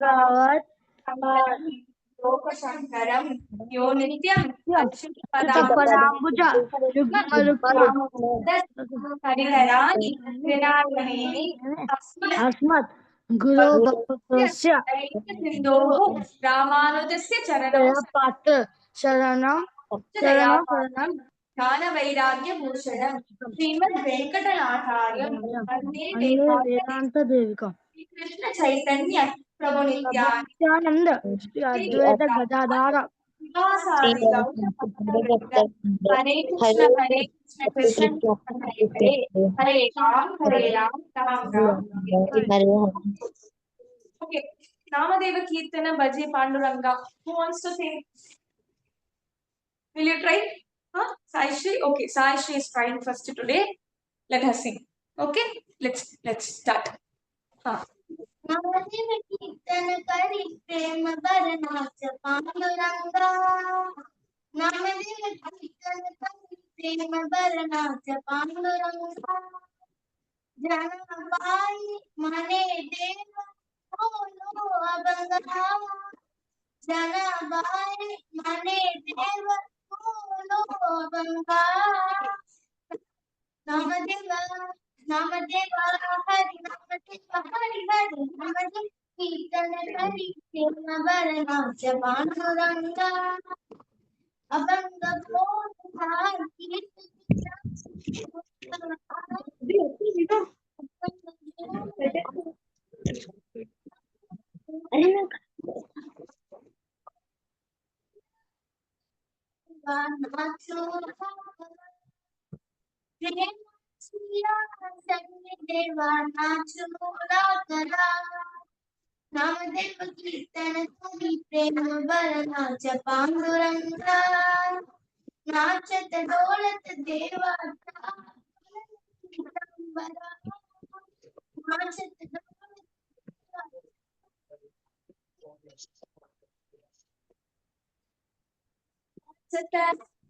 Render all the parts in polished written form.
तावत् लोकशङ्करं यो नित्यं पदाम्बुज हरिहराणि जनार्दनेन अस्मत् गुरो भगवतस्य सिन्धोः रामानुजस्य चरणौ पात्र शरणं ज्ञानवैराग्यभूषणं श्रीमद्वेङ्कटनाथार्यं वन्दे वेदान्तदेविकम् कृष्ण चैतन्य प्रभु नित्यानंद श्री अद्वैत गदाधार निवासादि गौरवभक्तवृन्द हरे Krishna Krishna Hare Hare Hare Ram Ram Ram okay namadeva kirtana bhaje panduranga who wants to sing will you try sai shri okay sai shri is trying first today let her sing okay let's start Namdev कीर्तन करी प्रेम बरनाच पांडुरंगा नामदेव कीर्तन करी प्रेम बरनाच पांडुरंगा जनाबाई मने देव बोलो अबंगा जनाबाई मने देव बोलो अबंगा नामदेव नामदेव हरि नामदेव हरि हरि नामदेव कीर्तन करी प्रेम बरनाच पांडुरंगा अभंग बोल नामदेव कीर्तन करी प्रेम बरनाच पांडुरंगा नाचत डोलत देवा नाचत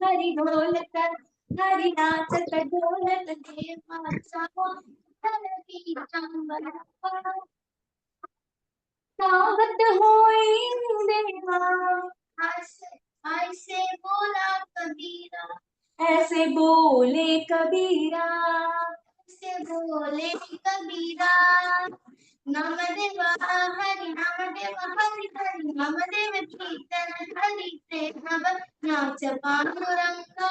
हरि ढोलक हरि नाचत ढोलत देवाचा सावत होई देवा ऐसे बोला कबीरा ऐसे बोले कबीरा ऐसे बोले कबीरा नामदेव हरि नामदेव हरि हरि नामदेव कीर्तन हरि प्रेम नाच पांडुरंगा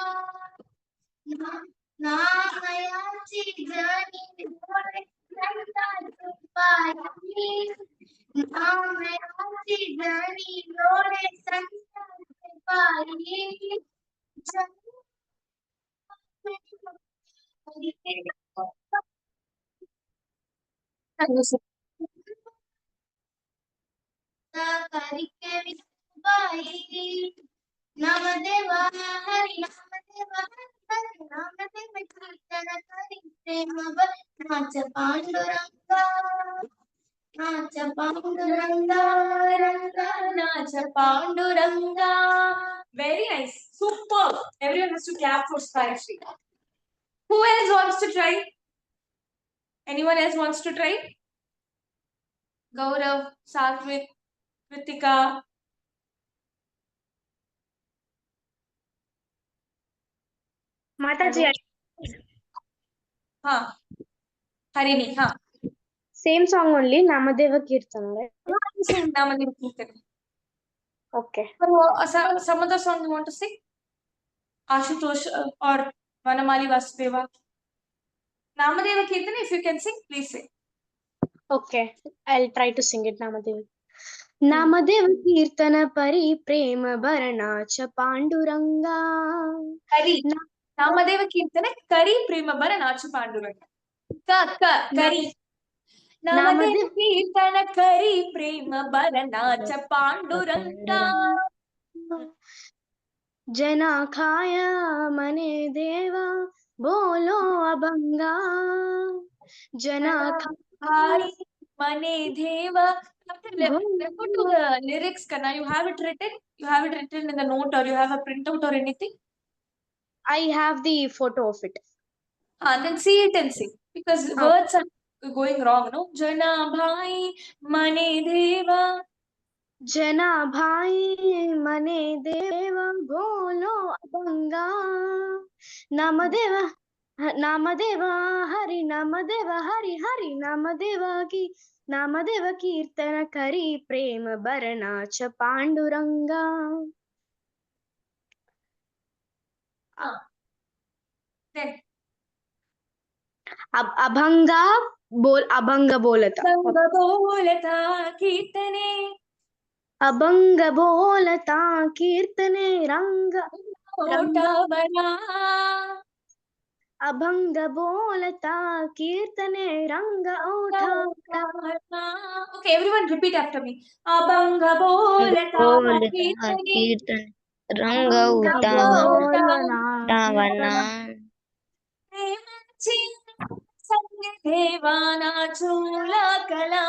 नामयाची जनी डोळे संतांची पायी नामयाची जनी डोळे संतांची पायी करके विष्णुबाई नामदेव हरि नामदेव हरि हरि नामदेव कीर्तन करी प्रेम नाच पांडुरंगा नाच पांडुरंगा रंगा नाच Panduranga very nice super everyone has to clap for Sai. Who else wants to try? Anyone else wants to try? Gaurav, Satvik, Kritika. Mataji. हाँ Harini हाँ Same song only Namadeva Kirtan, right? same Namadeva Kirtan. Okay. So, some other song you want to sing? Ashutosh or Vanamali Vasudeva. Namadeva Kirtan, if you can sing, please sing. Okay, I'll try to sing it, Namadeva. Namdev कीर्तन परि प्रेम भरनाच पांडुरंगा करी नामदेव कीर्तन करी प्रेम भरनाच पांडुरंगा करी नामदेव कीर्तन करी प्रेम भरनाच पांडुरंगा जना खाया मने देवा बोलो अभंगा जना खाई मने देवा. Go to the lyrics, Kana. You have it written? You have it written in the note or you have a printout or anything? I have the photo of it. Then see it and sing. Because words are going wrong, no? Jana bhai mane deva. जनाभाई मने देव बोलो अभंगा नामदेव नामदेव हरि नामदेव हरि हरि नामदेव कीर्तन करी प्रेम भरनाच Panduranga. Then अभंगा abhang बोलता अभंग बोलता कीर्तने अभंग बोलता कीर्तने रंग ओटावना अभंग बोलता कीर्तने रंग उठावता. Okay, everyone repeat after me. Abhang बोलता बोलता कीर्तने कीर्तन रंग रंग बोलना उठावना प्रेमाची संग देवाना चूला कला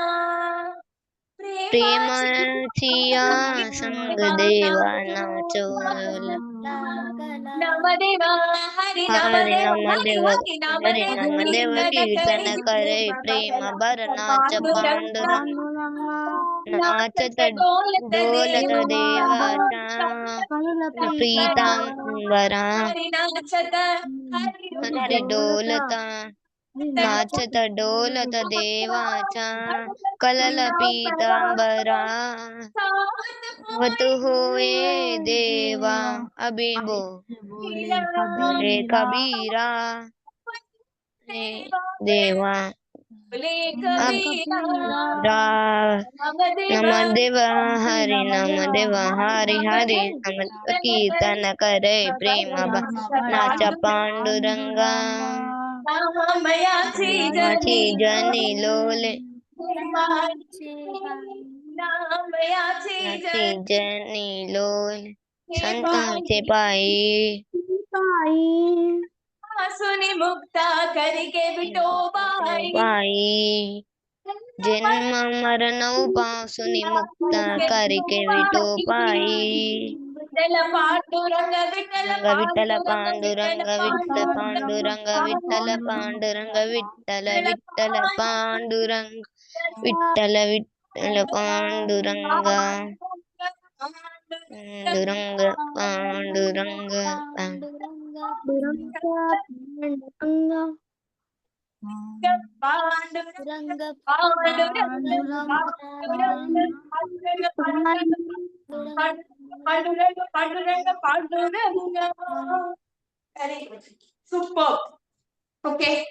प्रेमाची प्रेमाचिया संग देवाना चोल नामदेवा हरि हरि नामदेव नम हरि देव हरि हरि नामदेव नम देव कीर्तन कीर्तन करी करे प्रेम प्रेम भरनाच पांडुरंगा पांडुरंग पांडुरंगा नाचत नाचत डोलत डोलत देवा देवाचा कमल पीतांबरा हरि नाचत हरि हरि डोलता नाचत डोलत देवाचा देवाचा कलल पीतांबरा वत होए देवा अभी बोले बोले कबीरा कबीरा हे देवा बोले बोले कबीरा कबीरा नम नामदेवा देव हरि नम देव हरि हरि नम कीर्तन करे प्रेम नाच पांडुरंगा नामयाची नाची जनी जनी लोले नामयाची नाची जनी जनी लोल संतांचे पायी पाई सुनी मुक्ता करके विठोबाई पायी जन्म मरण पासून मुक्त करके विठो पायी विठ्ठल पांडुरंग विठ्ठल रंग Vitthal Pandurang Pandurang Vitthal Pandurang Vitthal Vitthal Pandurang Vitthal Vitthal Pandurang Pandurang Pandurang Panduranga Pandurang Very good. Superb. Okay.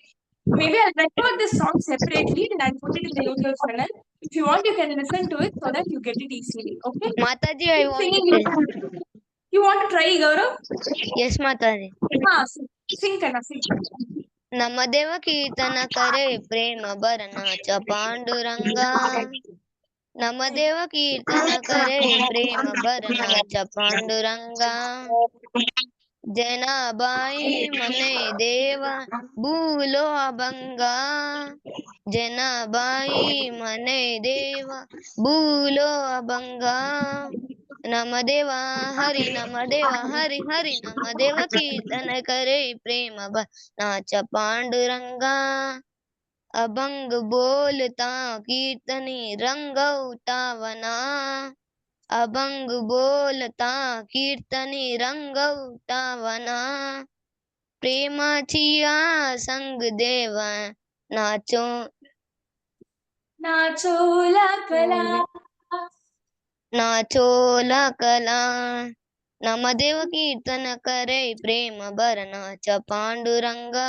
Maybe I'll record this song separately and I'll put it in the YouTube channel. If you want, you can listen to it so that you get it easily. Okay. माताजी I want to Singing tell. it. You want to try, Gaurav? Yes माताजी Sing. Sing, Kana, sing. नमदेव कीर्तन करे प्रेम भरनाच पांडुरंगा नमदेव कीर्तन करे प्रेम भरनाच पांडुरंगा जनाबाई मने देवा भूलो अभंगा जनाबाई मने देवा भूलो अभंगा नमदेवा हरि हरि नमदेव कीर्तन करे प्रेम नाच पांडुरंगा अभंग बोलता कीर्तनी रंग उठावना अभंग बोलता कीर्तनी रंग उठावना प्रेमाचिया संग देवा नाचो नाचो कला नाचो कला नमदेव कीर्तन करे प्रेम भरनाच पांडुरंगा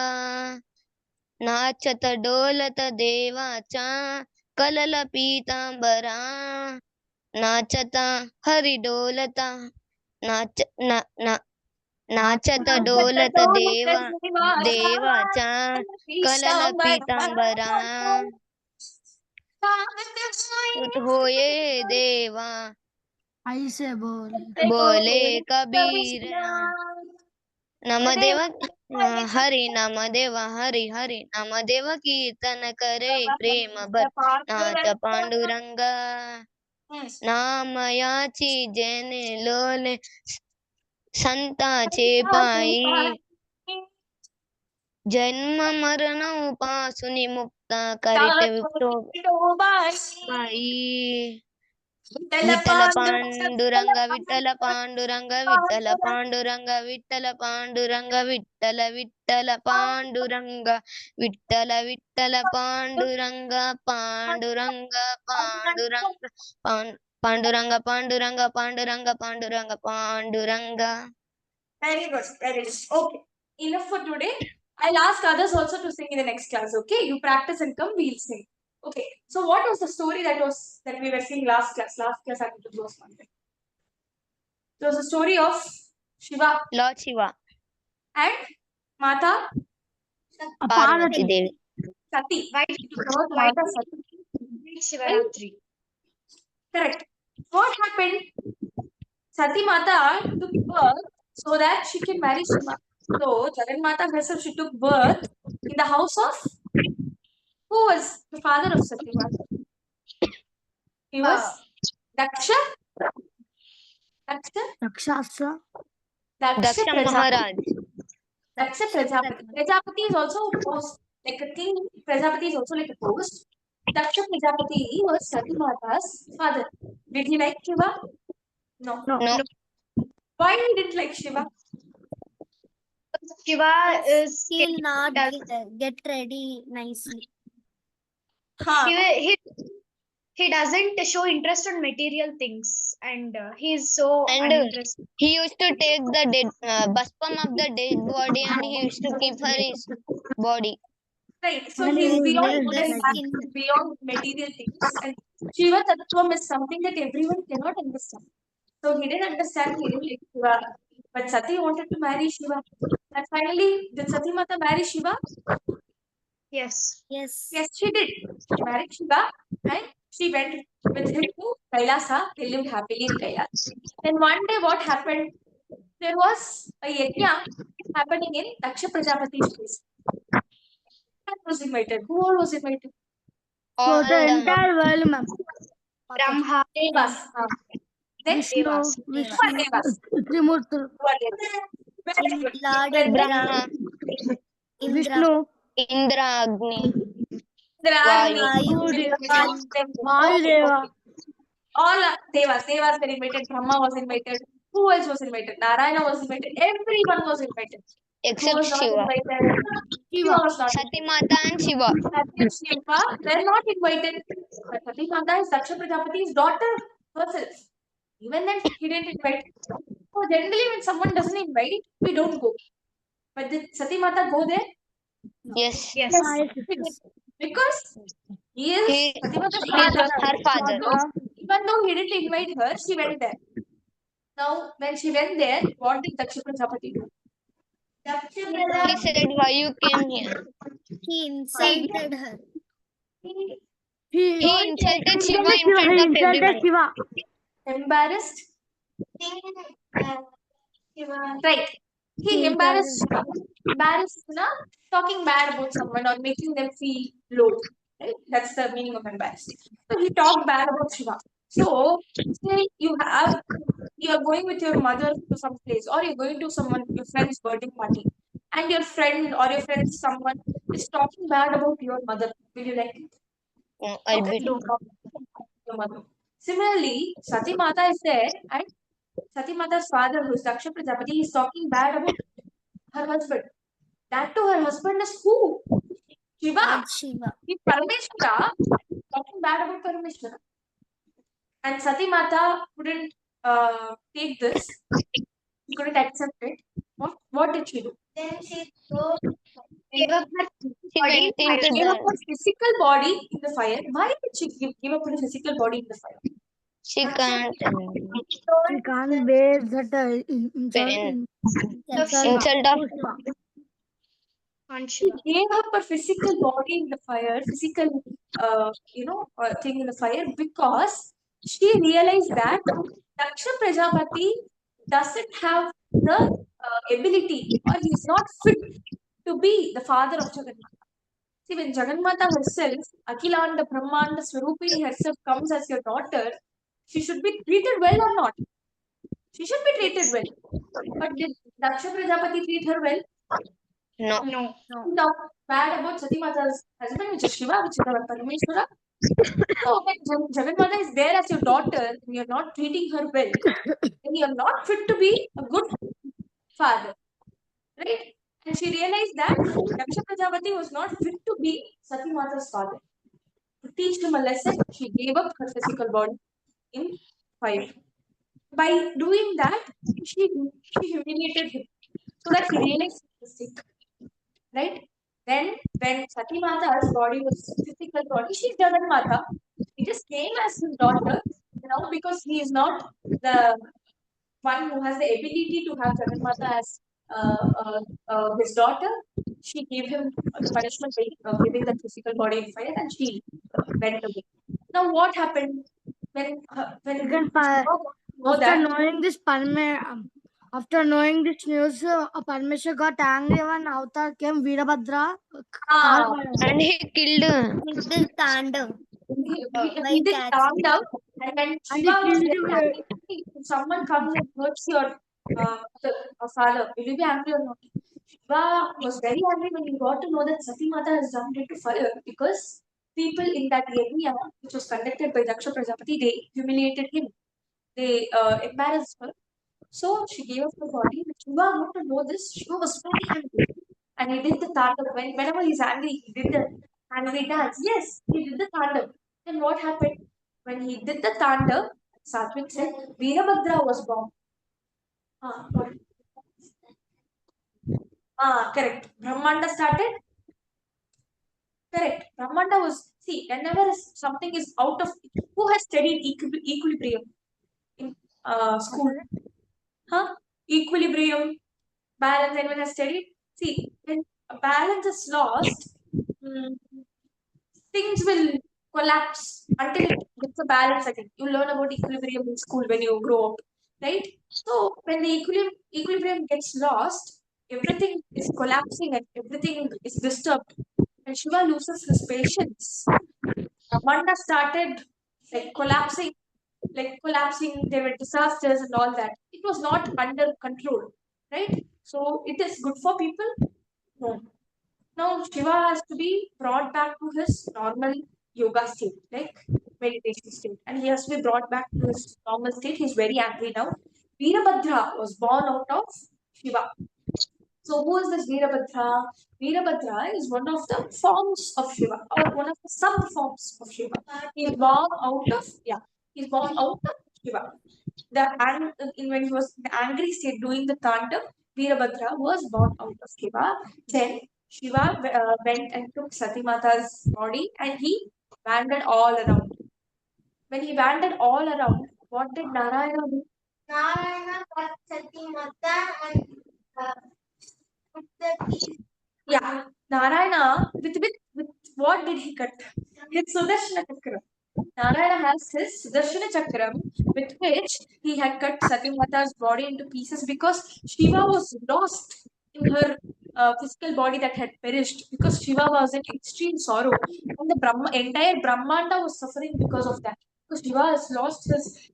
नाचत डोलत देवाचा कलल पीतांबरा नाचता हरि डोलता नाच ना ना नाचत डोलत देवाचा कलल पीतांबरा तुत होये देवा ऐसे बोले बोले कबीरा नमदेव हरि नमदेव हरि हरि नमदेव कीर्तन करे प्रेम भर नाच पांडुरंगा नामयाची जेने लोले संताचे पायी जन्म मरण पासून मुक्त करीत विठो पायी Vitthala Panduranga Vitthala Panduranga Vitthala Panduranga Vitthala Panduranga Vitthala Vitthala Panduranga Vitthala Vitthala Panduranga Panduranga Panduranga Panduranga Panduranga Panduranga Panduranga Panduranga. Very good, very good. Okay, enough for today. I'll ask others also to sing in the next class. Okay, you practice and come, we'll sing. Okay, so what was the story that we were seeing last class? Last class I had to close one thing. It was the story of Shiva Lord Shiva, and Mata Parvati Devi. Sati. White as Sati. Shivaratri. Correct. What happened? Sati Mata took birth so that she can marry Shiva. So Jagan Mata herself, she took birth in the house of who was the father of Sati Mata? He was Daksha. Daksha. Rakshasa. Daksha Maharaj. Daksha Prajapati. Prajapati is also a post, like a king. Prajapati is also like a post. Daksha Prajapati was Sati Mata's father. Did he like Shiva? No. No. No, Why he didn't like Shiva? Shiva is He'll not does- get ready nicely. Huh. he doesn't show interest on material things, and he is so And uninterested. he used to take the dead baspam of the dead body and he used to keep her his body. Right. So And he's he beyond wears good and the bad, skin. beyond material things. And Shiva Tattvam is something that everyone cannot understand. So he didn't understand, he didn't like Shiva. But Sati wanted to marry Shiva. And finally, did Sati Mata marry Shiva? Yes. Yes. Yes, she did. She married Shiva and she went with him to Kailasa. They lived happily in Kailasa. Then one day, what happened? There was a yajna happening in Daksha Prajapati's place. Who was invited? Who all was invited? So All the the entire world, ma'am. Brahma, Devas. Then Vishnu, Devas. who are Vishnu, Devas? Trimurti, Who are Devas? Very good. Lord Then Brahma, Indra, Vishnu, Indra, Agni, Dragni, Vayu. Vayudeva. all Devas. Devas were invited. Brahma was invited. Who else was invited? Narayana was invited. Everyone was invited. Who Except was not Shiva. invited? Shiva was not Sati invited. Mata and Shiva. Sati and Shiva were not invited. But Sati Mata is Daksha Prajapati's daughter herself. Even then, he didn't invite. So generally, when someone doesn't invite, we don't go. But did Sati Mata go there? Yes, Yes. Yes, he did. Because he is Sati Mata's he is father. her father. So, even though he didn't invite her, she went there. Now, when she went there, what did Daksha Prajapati do? He said, why you came here? He insulted her. He insulted Shiva in He front of insulted everyone. Shiva. Embarrassed? Right. He embarrassed Shiva. Embarrassed, na? Talking bad about someone or making them feel low. Right? That's the meaning of embarrassed. So he talked bad about Shiva. So say you're going with your mother to some place or you're going to your friend's birthday party and your friend or your friend someone is talking bad about your mother. Will you like it? No, I'll Okay, beat don't talk about your mother. Similarly, Sati Mata is there and Sati Mata's father, who is Daksha Prajapati, is talking bad about her husband. That to her husband is who? Shiva. Lord Shiva. He Parameshwara talking bad about Parameshwara. And Sati Mata couldn't take this. She couldn't accept it. What did she do? Then she Gave up her She body. went into gave up the. her physical body in the fire. Why did she give up her physical body in the fire? She can't She can't bear that Pain. insult Insult of. to Shiva. On She Shiva. gave up her physical body in the fire, physical, thing in the fire because she realized that Daksha Prajapati doesn't have the ability or he's not fit to be the father of Jagannatha. See, when Jagannatha herself, Akhilanda Brahmanda Swarupini herself comes as your daughter, she should be treated well or not? She should be treated well. But did Daksha Prajapati treat her well? No. No. He talked bad about Sati Mata's husband, which is Shiva, which is our Parameshwara. So when Jagannatha is there as your daughter, and you're not treating her well, then you're not fit to be a good father, right? And she realized that Daksha Prajapati was not fit to be Sati Mata's father. To teach him a lesson, she gave up her physical body in fire. By doing that, she, she humiliated him so that he realized his mistake, right? Then, when Sati Mata's body was physical body, she's Jaganmata. He just came as his daughter, because he is not the one who has the ability to have Jaganmata as his daughter. She gave him the punishment by giving that physical body in fire, and she went away. Now, what happened when Again, Shiva know after that? knowing this after knowing this news, Parmeshwar got angry when Avatar came. Veerabhadra Ah, And he killed. he did Tandav by he did catching. Tandav, and when And Shiva he was killed very angry, if someone comes and hurts your mother or father, will you be angry or not? Shiva was very angry when he got to know that Sati Mata has jumped into fire because people in that area, which was conducted by Daksha Prajapati, they humiliated him. They embarrassed her. So she gave up her body. When Shiva got to know this, Shiva was very angry. And he did the Tandav. Whenever he's angry, he did the angry dance. Yes, he did the Tandav. Then what happened? When he did the Tandav, Satvik said, Veerabhadra was born. Got it. Correct. Brahmanda started. Correct. Brahmanda was, see, whenever something is out of, who has studied equilibrium in school? Huh? Equilibrium, balance, anyone has studied? See, when a balance is lost, mm, things will collapse until it gets a balance again. You learn about equilibrium in school when you grow up, right? So when the equilibrium gets lost, everything is collapsing and everything is disturbed. And Shiva loses his patience. Manda started collapsing. There were disasters and all that. It was not under control, right? So it is good for people. No. Now Shiva has to be brought back to his normal yoga state, like meditation state, and he has to be brought back to his normal state. He's very angry now. Veerabhadra was born out of Shiva. So who is this Veerabhadra? Veerabhadra is one of the forms of Shiva, or one of the sub forms of Shiva. He's born out of he's born out of Shiva. When he was in the angry state doing the Tandav, Veerabhadra was born out of Shiva. Then Shiva went and took Sati Mata's body and he wandered all around. When he wandered all around, what did Narayana do? Narayana cut Sati Mata and put the teeth. Yeah, Narayana, with what did he cut? With Sudarshana Chakra. Narayana has his Sudarshana Chakram, with which he had cut Satyamata's body into pieces because Shiva was lost in her physical body that had perished because Shiva was in extreme sorrow. And the entire Brahmanda was suffering because of that. Because Shiva has lost his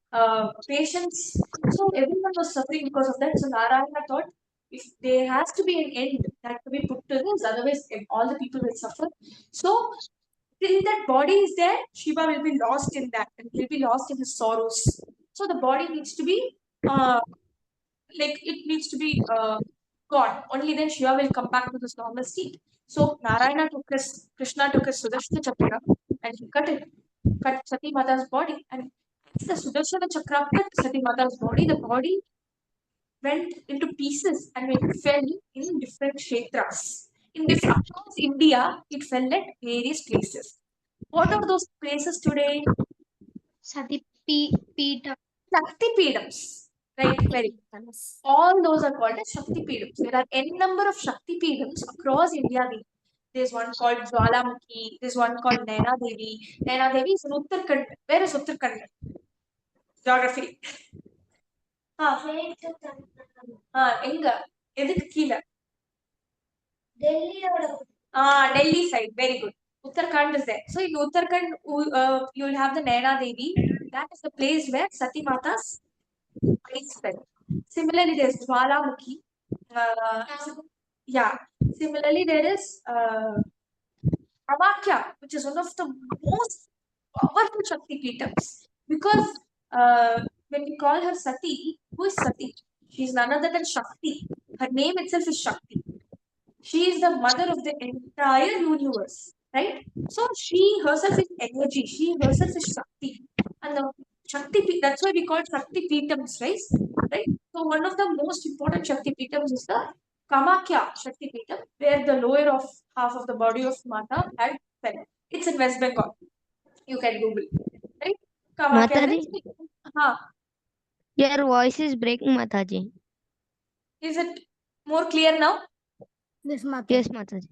patience. So everyone was suffering because of that. So Narayana thought if there has to be an end that to be put to this, otherwise all the people will suffer. So till that body is there, Shiva will be lost in that and he'll be lost in his sorrows. So the body needs to be uh, it needs to be gone. Only then Shiva will come back to this normal state. So Krishna took his Sudarshana Chakra and he cut Sati Mata's body. And as the Sudarshana Chakra cut Sati Mata's body, the body went into pieces and it fell in different kshetras. Across India, it fell at various places. What are those places today? Sati Pita. Shakti Pedams. Right, very good. All those are called as Shakti Pedams. There are n number of Shakti Pedams across India. There's one called Jwalamukhi. There's one called Naina Devi. Naina Devi is in Uttarakhand. Where is Uttarakhand? Geography. எங்க எதுக்கு கீழே Delhi side, very good. Uttarakhand is there. So in Uttarakhand, you'll have the Naina Devi. That is the place where Sati Mata's eyes fell. Similarly, there's Jwalamukhi. Yeah. Similarly, there is Amakya, which is one of the most powerful Shakti Peetams. Because when we call her Sati, who is Sati? She is none other than Shakti. Her name itself is Shakti. She is the mother of the entire universe, right? So she herself is energy. She herself is Shakti. And the that's why we call it Shakti Peetams, right? Right? So one of the most important Shakti Peetams is the Kamakya Shakti Peetam, where the lower of half of the body of Mata had fell. It's in West Bengal. You can Google, right? Kamakya. Mataji, Huh. your voice is breaking, Mataji. Is it more clear now? This Mata. Yes, Mataji.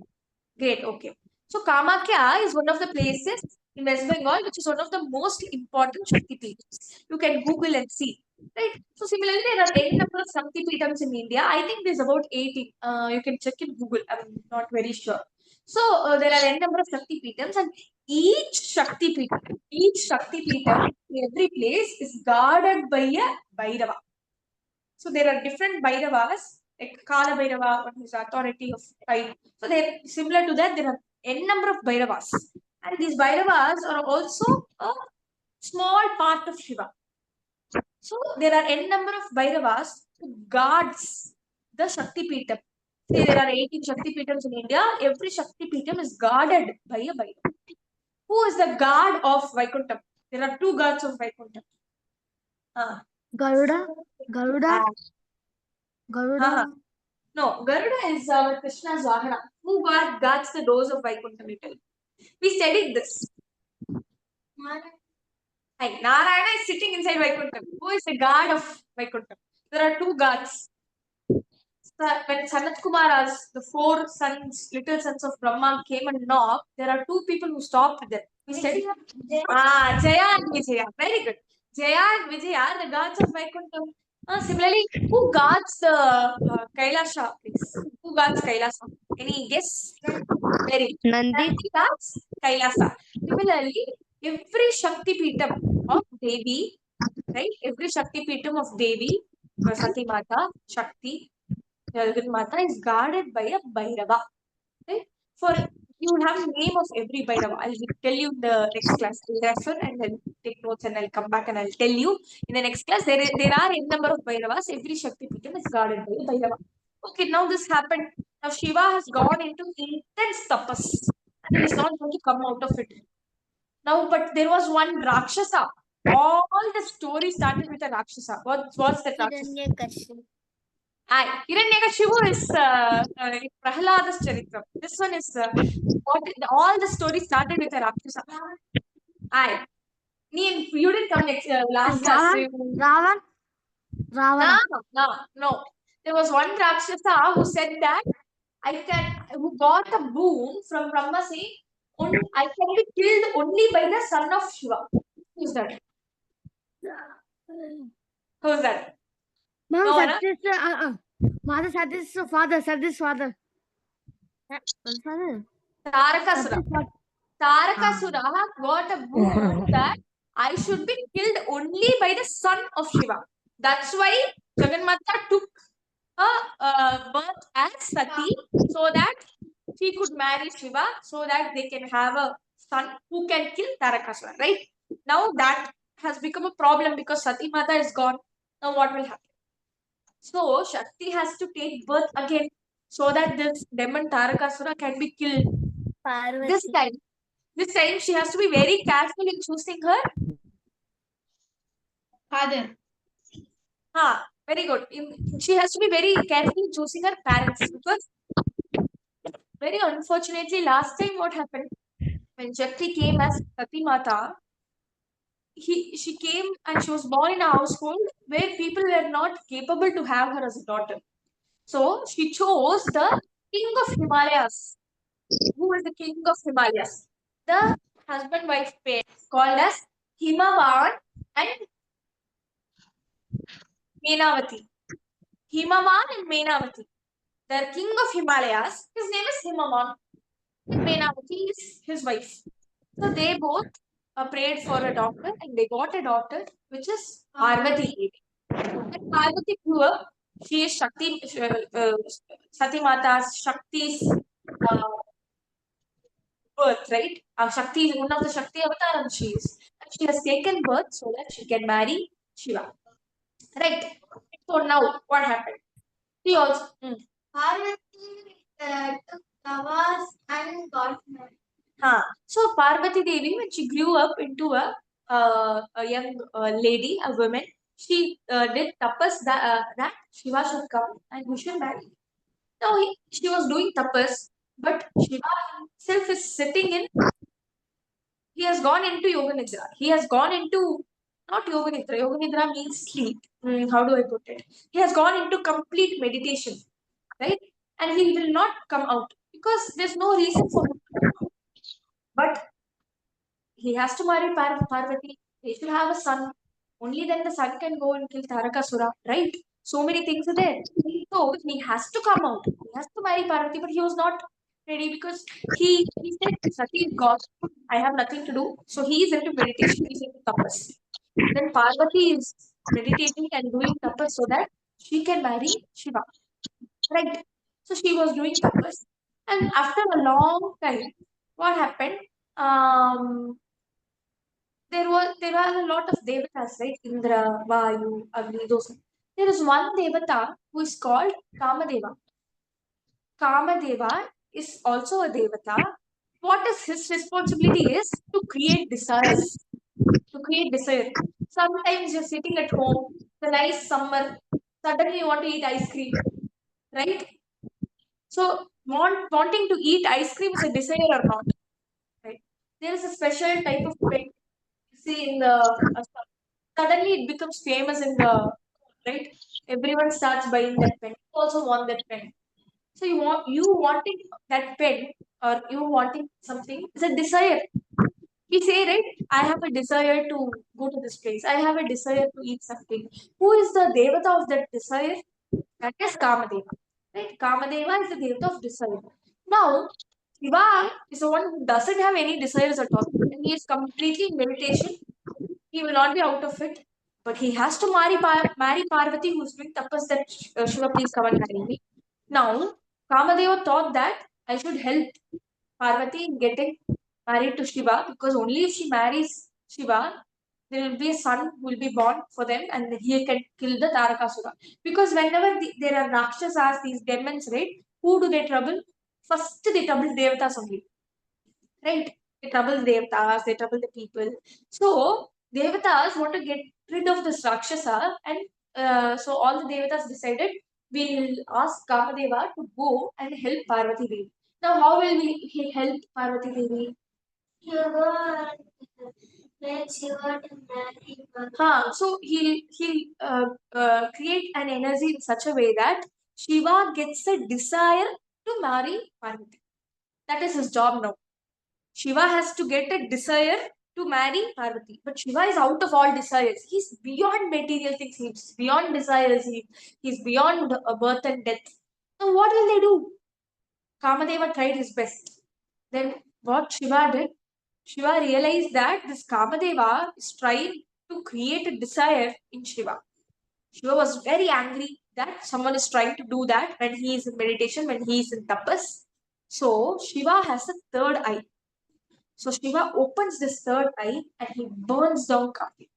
Great, okay. So Kamakya is one of the places in West Bengal which is one of the most important Shakti Peetams. You can Google and see. Right. So similarly, there are n number of Shakti Peetams in India. I think there's about 18. You can check in Google. I'm not very sure. So there are n number of Shakti Peetams, and each Shakti Peetam in every place is guarded by a Bhairava. So there are different Bhairavas, like Kala Bhairava, one is authority of fight. So they're similar to that. There are n number of Bhairavas, and these Bhairavas are also a small part of Shiva. So there are n number of Bhairavas who guards the Shakti Peetam. Say there are 18 Shakti Peetams in India. Every Shakti Peetam is guarded by a Bhairava. Who is the guard of Vaikuntham? There are two guards of Vaikuntham. Garuda, Garuda, Ah. Garuda. No, Garuda is Krishna's Vahana. Who guards the doors of Vaikuntham? We studied this. Narayana is sitting inside Vaikuntham. Who is the guard of Vaikuntham? There are two guards. When Sanat Kumara's, the four sons, little sons of Brahma came and knocked, there are two people who stopped them. We studied. Jaya and Vijaya. Very good. Jaya and Vijaya are the guards of Vaikuntham. Similarly, who guards the Kailasha place? Who guards Kailasa? Any guess? Very good. Nandi. Nandi guards Kailasa. Similarly, every Shakti Peetam of Devi, right? Every Shakti Peetam of Devi, Sati Mata, Shakti, Mata is guarded by a Bhairava. Right? For you will have name of every Bhairava. I'll tell you in the next class. I'll refer and I'll take notes and I'll come back and I'll tell you in the next class. There are n number of Bhairavas. Every Shakti Peetam is guarded by a Bhairava. Okay, now this happened. Now Shiva has gone into intense tapas and he is not going to come out of it. Now, but there was one Rakshasa. All the story started with a Rakshasa. What's that Rakshasa? Hiranyakashipu is Prahlada's Charitra. This one is all the story started with a Rakshasa. You didn't come next last class. Ravan, Ravana. No. There was one Rakshasa who said that who got a boon from Brahma saying, I can be killed only by the son of Shiva. Who's that? Who's that? Mom, No, Mother Sati's father, Sati's father. What's father? Tarakasura. Tarakasura got a boon that I should be killed only by the son of Shiva. That's why Jagannatha took a birth as Sati so that she could marry Shiva so that they can have a son who can kill Tarakasura, right? Now that has become a problem because Sati Mata is gone. Now what will happen? So Shakti has to take birth again so that this demon Tarakasura can be killed. This time she has to be very careful in choosing her Father. Very good. She has to be very careful in choosing her parents because very unfortunately last time what happened when Shakti came as Sati Mata, she came and she was born in a household where people were not capable to have her as a daughter. So she chose the king of Himalayas. Who is the king of Himalayas? The husband-wife pair called as Himavan and Menavati. Himavan and Menavati. The king of Himalayas, his name is Himavan. And Menavati is his wife. So they both prayed for a daughter and they got a daughter which is Parvati Devi. And Parvati grew up. She is Shakti, Sati Mata's Shakti's birth, right? Shakti is one of the Shakti avatar, and she is. And she has taken birth so that she can marry Shiva. Right. So now what happened? He also. Parvati took Kavas and got married. So Parvati Devi, when she grew up into a young lady, a woman, she did tapas that Shiva should come and he should marry. Now she was doing tapas, but Shiva himself is sitting in. He has gone into yoga nidra. He has gone into not yoga nidra. Yoga nidra means sleep. How do I put it? He has gone into complete meditation, right? And he will not come out because there's no reason for him to come out. But he has to marry Parvati. They should have a son. Only then the son can go and kill Tarakasura, right? So many things are there. So he has to come out. He has to marry Parvati, but he was not ready because he said Sati is God. I have nothing to do. So he is into meditation. He's into tapas. Then Parvati is meditating and doing tapas so that she can marry Shiva, right? So she was doing tapas, and after a long time, what happened? Um, there are a lot of devatas, right? Indra, Vayu, Agni, those. There is one devata who is called Kamadeva. Kamadeva is also a devata. What is his responsibility is to create desires. To create desire. Sometimes you're sitting at home, the nice summer, suddenly you want to eat ice cream, right? So wanting to eat ice cream is a desire or not, right? There is a special type of pet you see in the suddenly it becomes famous in the right. Everyone starts buying that pen. You also want that pen. So you wanting that pen or you wanting something is a desire. We say right, I have a desire to go to this place. I have a desire to eat something. Who is the devata of that desire? That is Kamadeva. Right? Kamadeva is the devata of desire. Now, Shiva is the one who doesn't have any desires at all. And he is completely in meditation. He will not be out of it. But he has to marry Parvati, who's doing tapas that Shiva, please come and marry me. Now, Kamadeva thought that I should help Parvati in getting married to Shiva because only if she marries Shiva, there will be a son who will be born for them and he can kill the Tarakasura. Because whenever there are Rakshasas, these demons, right? Who do they trouble? First, they trouble Devatas only, right? They trouble Devatas, they trouble the people. So, Devatas want to get rid of this Rakshasa, and so all the Devatas decided we'll ask Kamadeva to go and help Parvati Devi. Now, how will he help Parvati Devi? So he'll create an energy in such a way that Shiva gets a desire to marry Parvati. That is his job now. Shiva has to get a desire to marry Parvati. But Shiva is out of all desires. He's beyond material things. He's beyond desires. He's beyond birth and death. Now, what will they do? Kamadeva tried his best. Then, what Shiva did? Shiva realized that this Kamadeva is trying to create a desire in Shiva. Shiva was very angry that someone is trying to do that when he is in meditation, when he is in tapas. So, Shiva has a third eye. So Shiva opens this third eye and he burns down Kartik.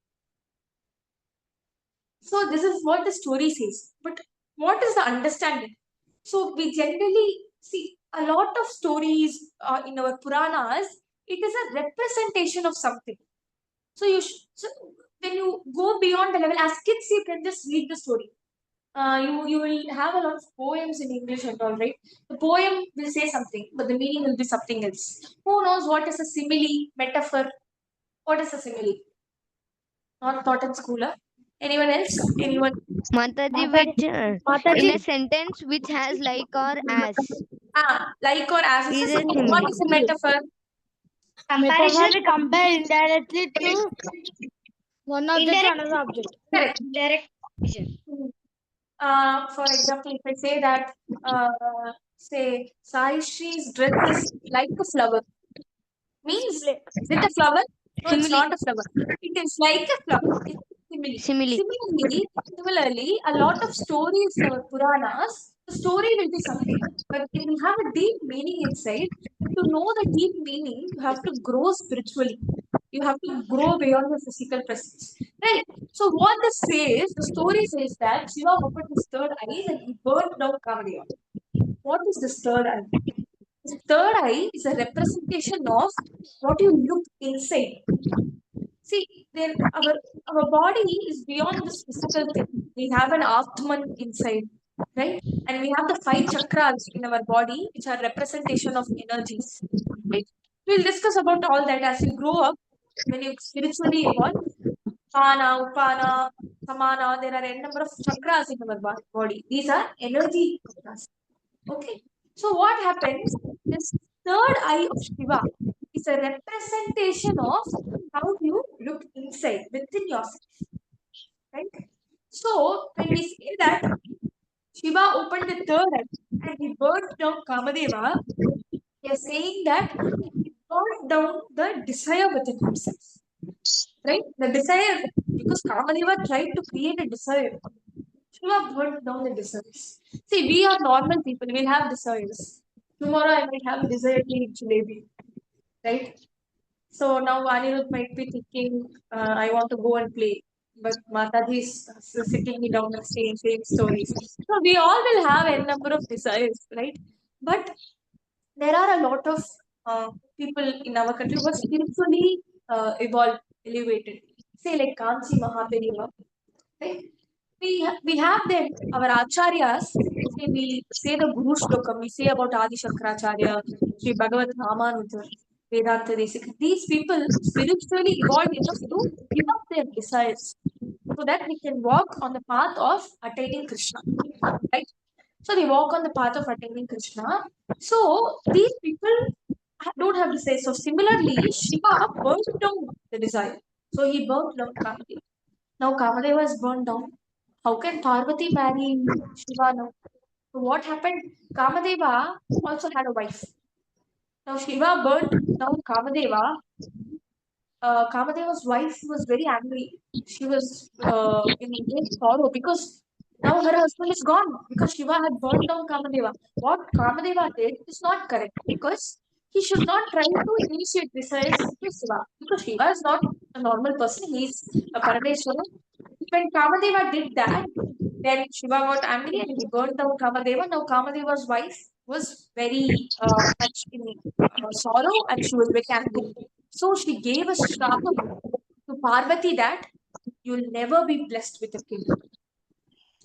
So this is what the story says. But what is the understanding? So we generally see a lot of stories in our Puranas. It is a representation of something. So so when you go beyond the level as kids, you can just read the story. You will have a lot of poems in English and all, right? The poem will say something, but the meaning will be something else. Who knows what is a simile, metaphor? What is a simile? Not taught in school. Huh? Anyone else? Anyone? Mataji, Mataji, which in Mataji, a sentence which has like or as Like or as is a is a simile. What simile. is a metaphor? metaphor Comparison. we compare indirectly to one object to Indirect. another object. Correct. Direct. For example, if I say that, say, Sai Shri's dress is like a flower, means Simile. is it a flower? No, it's Simile. not a flower. It is like a flower. It's simile. Simile. Similarly, a lot of stories in our Puranas, the story will be something, but it will have a deep meaning inside. to know the deep meaning, you have to grow spiritually. You have to grow beyond the physical presence. Right? So what this says, the story says that Shiva opened his third eyes and he burned down Kamadeva. What is this third eye? This third eye is a representation of what you look inside. See, then our body is beyond this physical thing. We have an Atman inside, right? And we have the five chakras in our body, which are representation of energies. Right? We'll discuss about all that as you grow up, when you spiritually evolve. Pana, Upana, Samana, there are a number of chakras in our body. These are energy chakras. Okay. So what happens? This third eye of Shiva is a representation of how you look inside within yourself. Right? So when we say that Shiva opened the third eye and he burnt down Kamadeva, we are saying that he burnt down the desire within himself. Right? The desire, because Kamadeva tried to create a desire. Shiva burnt down the desires. See, we are normal people. We'll have desires. Tomorrow I might have a desire to eat jalebi. Right? So now Anirudh might be thinking, I want to go and play. But Mataji is sitting me down and saying stories. So we all will have a number of desires, right? But there are a lot of people in our country who are spiritually elevated. Say like Kanchi Mahaperiyava, right? We have them, our acharyas. Say we say the Guru Shlokam, we say about Adi Shankaracharya, Sri Bhagavat Ramanuja, Vedanta Desika. These people spiritually evolved enough to give up their desires so that we can walk on the path of attaining Krishna. Right? So they walk on the path of attaining Krishna. So these people don't have desire. So similarly, Shiva burnt down the desire. So he burnt down Kamadeva. Now Kamadeva is burned down. How can Parvati marry Shiva now? So what happened? Kamadeva also had a wife. Now Shiva burnt down Kamadeva. Kamadeva's wife was very angry. She was in great sorrow because now her husband is gone because Shiva had burnt down Kamadeva. What Kamadeva did is not correct because he should not try to initiate desires to Shiva because Shiva is not a normal person. He is a Parameshwara. When Kamadeva did that, then Shiva got angry and he burnt down Kamadeva. Now Kamadeva's wife was very much in sorrow and she was very angry. So she gave a shrapam to Parvati that you'll never be blessed with a kid.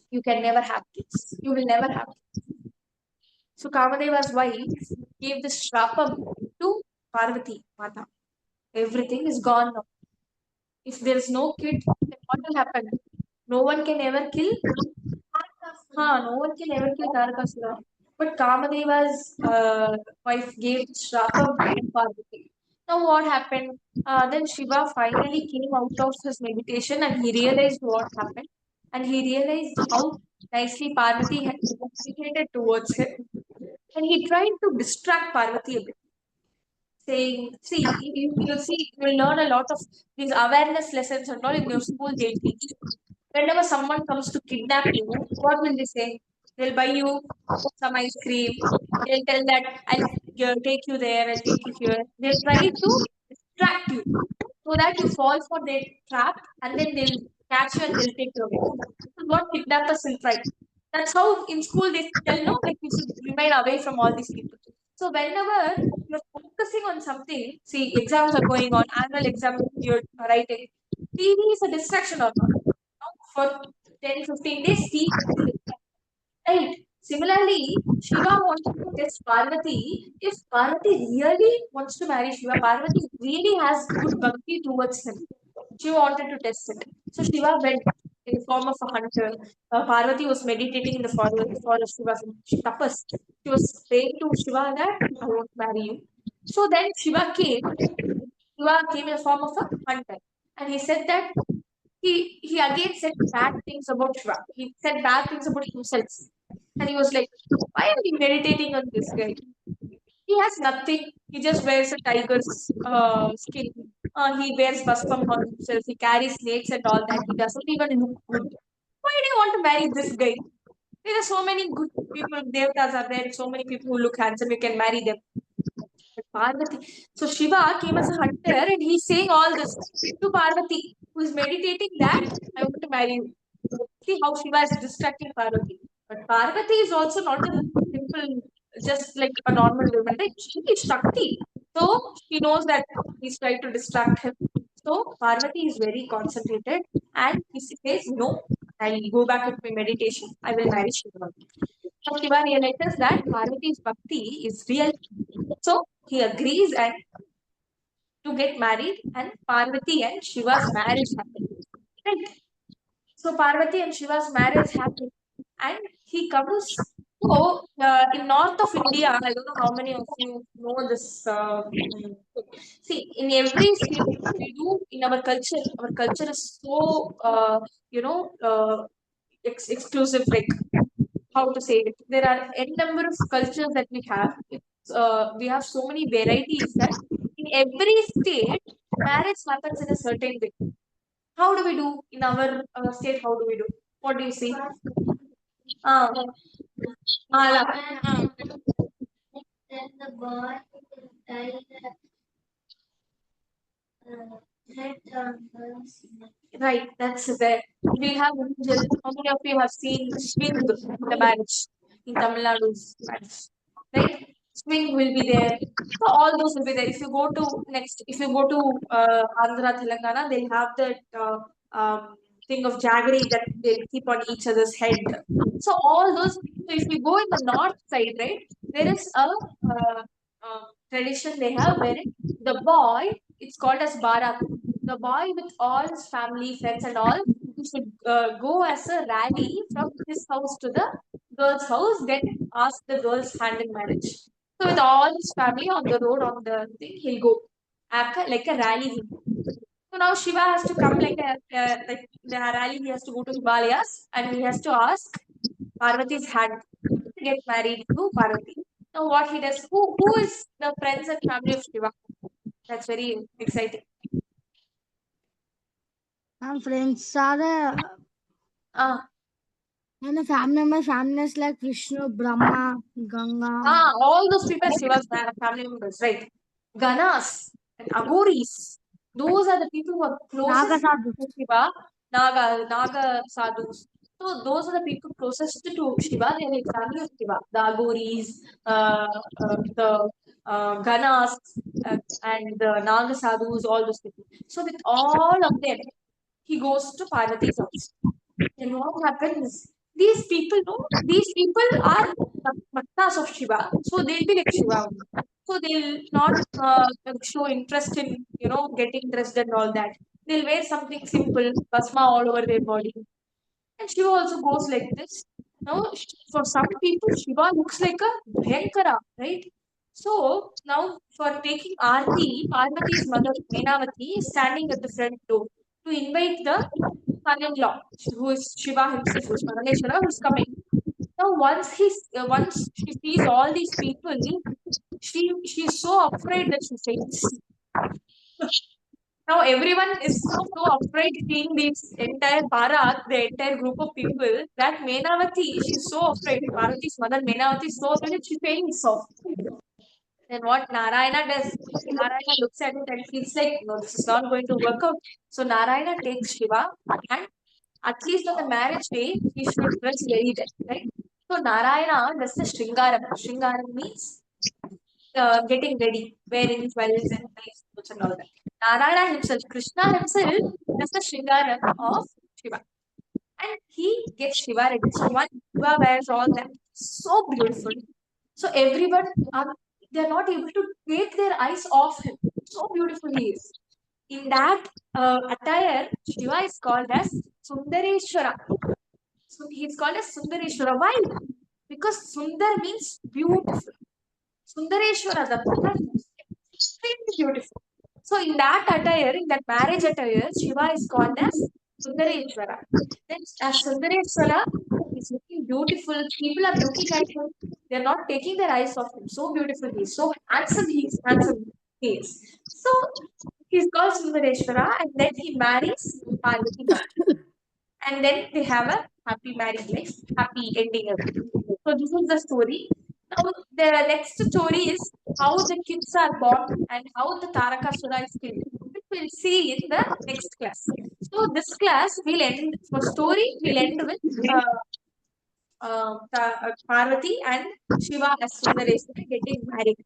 You can never have kids. You will never have kids. So Kamadeva's wife gave this shrapam to Parvati Mata. Everything is gone now. If there is no kid, then what will happen? No one can ever kill. No one can ever kill Tarakasura. But Kamadeva's wife gave Shrapam to Parvati. Now what happened? Then Shiva finally came out of his meditation and he realized what happened. And he realized how nicely Parvati had communicated towards him. And he tried to distract Parvati a bit, saying, see, you'll see, you'll learn a lot of these awareness lessons and all in your school they teach. Whenever someone comes to kidnap you, what will they say? They'll buy you some ice cream. They'll tell that I'll take you there, I'll take you here. They'll try to distract you so that you fall for their trap and then they'll catch you and they'll take you away. This is what kidnappers will try. That's how in school they tell no, like you should remain away from all these people. So whenever you're focusing on something, see exams are going on, annual exam you're writing. TV is a distraction or not? For 10, 15 days, see is a distraction. Right. Similarly, Shiva wanted to test Parvati. If Parvati really wants to marry Shiva, Parvati really has good bhakti towards him. She wanted to test it. So Shiva went in the form of a hunter. Parvati was meditating in the forest. She was in tapas. She was praying to Shiva that I want to marry you. So then Shiva came. Shiva came in the form of a hunter. And he said that he again said bad things about Shiva. He said bad things about himself. And he was like, why are you meditating on this guy? He has nothing. He just wears a tiger's skin. He wears baspham on himself. He carries snakes and all that. He doesn't even look good. Why do you want to marry this guy? There are so many good people. Devtas are there. So many people who look handsome. You can marry them. But Parvati. So Shiva came as a hunter and he's saying all this to Parvati, who is meditating that I want to marry you. See how Shiva is distracting Parvati. But Parvati is also not a simple, just like a normal woman. Right? She is Shakti. So she knows that he's trying to distract him. So Parvati is very concentrated and he says, no, I'll go back with my meditation. I will marry Shiva. So Shiva realizes that Parvati's bhakti is real. So he agrees and to get married and Parvati and Shiva's marriage happened. Right? So Parvati and Shiva's marriage happened and he comes. So in north of India, I don't know how many of you know this. See, in every state we do in our culture is so exclusive. Like how to say it. There are n number of cultures that we have. We have so many varieties that in every state marriage happens in a certain way. How do we do in our state? How do we do? What do you see? Ah, mala. Ah. Then the boy died head on girls. Right, that's there. We have angel. How many of you have seen swing in the marriage in Tamil Nadu's marriage? Right? Swing will be there. So all those will be there. If you go to next, if you go to Andhra, Telangana, they'll have that thing of jaggery that they keep on each other's head. So all those. So if you go in the north side, right, there is a tradition they have where the boy, it's called as Barat, the boy with all his family, friends, and all, he should go as a rally from his house to the girl's house, then ask the girl's hand in marriage. So with all his family on the road, on the thing, he'll go like a rally. So now Shiva has to come like the rally. He has to go to Himalayas and he has to ask Parvati's hand to get married to Parvati. Now what he does? Who is the friends and family of Shiva? That's very exciting. And friends are Ah. and the family members like Vishnu, Brahma, Ganga, All those people are Shiva's family members, right? Ganas and Agoris. Those are the people who are Naga closest Sadhu. to Shiva. Naga sadhus. So those are the people closest to Shiva. They are like family of Shiva. The Agoris, the Ganas, and the Naga sadhus, all those people. So with all of them, he goes to Parvati's house. And what happens? These people, no, these people are bhaktas of Shiva, so they'll be like Shiva only. So they'll not show interest in getting dressed and all that. They'll wear something simple, basma all over their body. And Shiva also goes like this. Now, for some people, Shiva looks like a Bhayankara, right? So now, for taking Aarti, Parvati's mother Menavati is standing at the front door to invite the son-in-law, who is Shiva himself, who is Parameshwara, who is coming. Now, once she sees all these people, she's so afraid that she faints. Now everyone is so afraid seeing this entire Bharat, the entire group of people, that Menavati, she's so afraid. Parvati's mother Menavati is so afraid that she faints off. Then what Narayana does? Narayana looks at it and feels like, no, this is not going to work out. So Narayana takes Shiva and at least on the marriage day, he should dress very well, right? So Narayana does the Shringaram. Shringaram means getting ready, wearing jewels and nice clothes and all that. Narayana himself, Krishna himself, does the Shringaram of Shiva. And he gets Shiva ready. So one Shiva wears all that. So beautiful. So everyone, they're not able to take their eyes off him. So beautiful he is. In that attire, Shiva is called as Sundareshwara. So he's called as Sundareshwara. Why? Because Sundar means beautiful. Sundareshwara, the Buddha, is extremely beautiful. So in that attire, in that marriage attire, Shiva is called as Sundareshwara. Then as Sundareshwara, he's looking beautiful. People are looking at him. They're not taking their eyes off him. So beautiful he is. So handsome he is. Handsome he is. So he's called Sundareshwara and then he marries Parvati Bhakti. And then they have a happy married life, happy ending. So this is the story. Now the next story is how the kids are born and how the Tarakasura is killed. Which we'll see in the next class. So this class will end for story. Will end with Parvati and Shiva as Sundareswara getting married.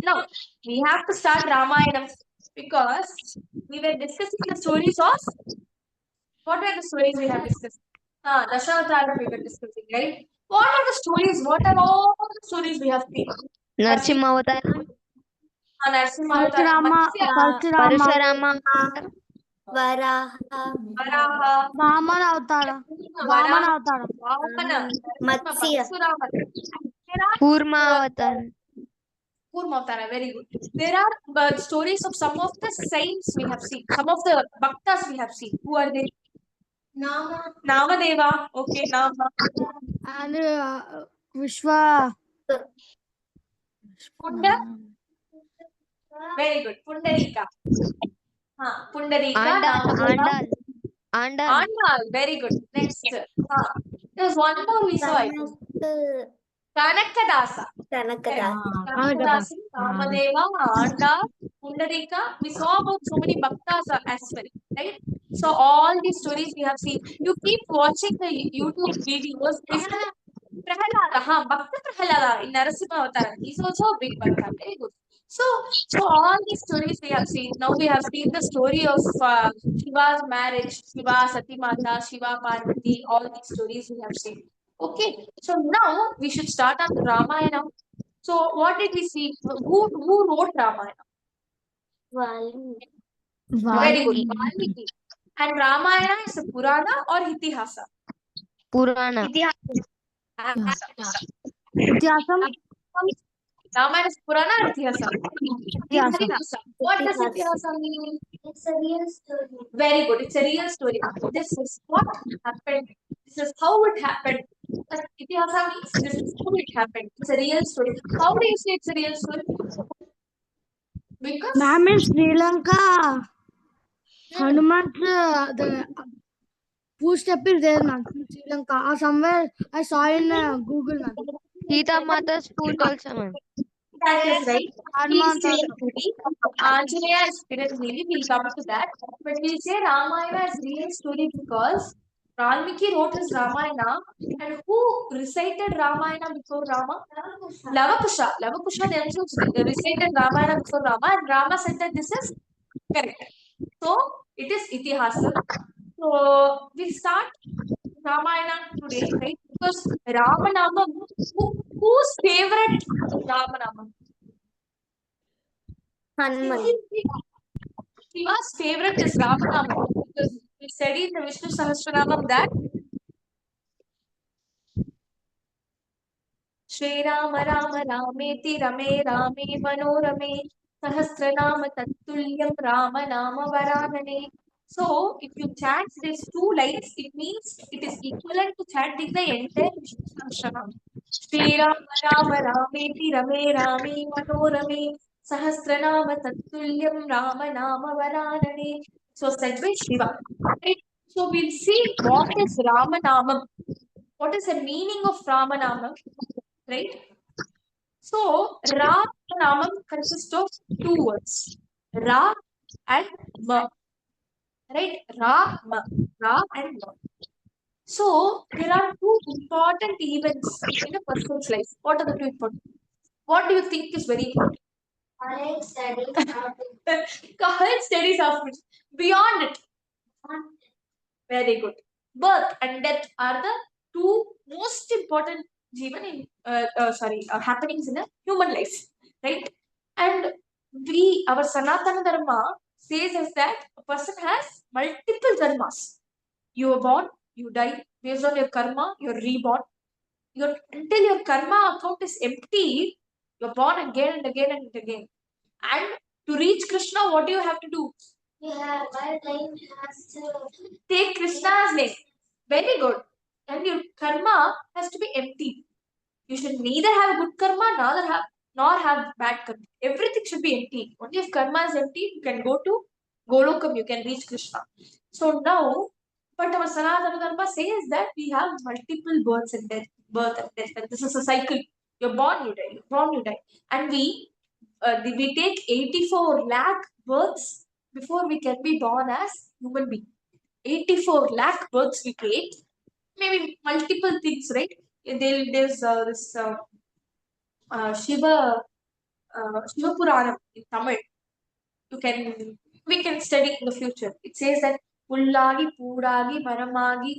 Now we have to start Ramayana because we were discussing the stories of what were the stories we have discussed? Dashavatara we were discussing, right? What are the stories? What are all the stories we have seen? Narasimha అవతారం Narasimha Avatar, Parshurama, Matsya, Parshurama, Parashurama Varaha, Varaha, Vamana Avtara, Varaha, Vamana Avtara, Vamana, Narasimha, Matsya. Parashurama. There are కూర్మ అవతారం Kurma Avtara, very good. There are stories of some of the saints we have seen, some of the bhaktas we have seen. Who are they? Nama, Namadeva, okay, Nama. and Vishwa. Punda, very good. Pundarika. Pundarika, Andal Namadeva. Andal Andal Andal, very good. Next. There's one more we saw, I think. Kanakadasa. Kanakadasa. Kanakadasa, Namadeva, Andal, Pundarika. We saw about so many bhaktas as well, right? So all these stories we have seen. You keep watching the YouTube videos. Prahalada, Bhakta Prahalada in Narasimha Avatar. He's also a big bhakta. Very good. So all these stories we have seen. Now we have seen the story of Shiva's marriage, Shiva, Sati Mata, Shiva, Parvati. All these stories we have seen. Okay. So now we should start on Ramayana. So what did we see? Who wrote Ramayana? Very good. Valmiki. And Ramayana is a Purana or Itihasa? పురాణ Ityasam, Ramayana is Purana or Itihasa? Ityasam. Itihasa. What does Itihasa mean? It's a real story. Very good. It's a real story. This is what happened. This is how it happened. But Itihasa means this is how it happened. It's a real story. How do you say it's a real story? Because Ma'am, in Sri Lanka, Hanuman's the footstep is there, ma'am. In Sri Lanka, or somewhere I saw in Google, ma'am. Sitamata school also ma'am that is right. Hanuman Please say Nili. Anjaneya is spirit Nili. We'll come to that. But we'll say Ramayana is real story because Valmiki wrote his Ramayana. And who recited Ramayana before Rama? Lavakusha. Lavakusha themselves recited Ramayana before Rama. And Rama said that this is correct. So it is Itihasa. So we start Ramayana today, right? Because Ramanamam, whose favorite Ramanamam? Hanuman. Shiva's favorite is Ramanamam because we study in the Vishnu Sahasranamam that Shri Rama Rama Rameti Rame Rame Manorame Sahasranama Tattulyam Rama Nama Varanane. So, if you chant these two lines, it means it is equivalent to chanting the entire Vishnu Sahasranam. Shri Rama Rama Rameti Rame Rame Manorame Sahasranama Tattulyam Rama Nama Varanane. So, said by Shiva. Right? So, we'll see what is Ramanamam. What is the meaning of Ramanamam? Right? So, Ramanamam consists of two words. Ra and Ma. Right? Ra, Ma. Ra and Ma. So, there are two important events in a person's life. What are the two important? What do you think is very important? College studies. College studies of which? Beyond it. Very good. Birth and death are the two most important happenings in a human life, right? And our Sanatana Dharma says is that a person has multiple dharmas. You are born, you die, based on your karma, you're reborn. Until your karma account is empty, you're born again and again and again. And to reach Krishna, what do you have to do? Yeah, my name has to Take Krishna's name. Very good. And your karma has to be empty. You should neither have good karma nor have bad karma. Everything should be empty. Only if karma is empty, you can go to Golokam, you can reach Krishna. So now, but our Sanatana Dharma says that we have multiple births and death, birth and death. And this is a cycle. You're born, you die. You're born, you die. And we we take 84 lakh births before we can be born as human being. 84 lakh births we take, maybe multiple things, right? There's this Shiva Puranam in Tamil. You can we can study in the future. It says that புல்லாகி பூடாகி மரமாகி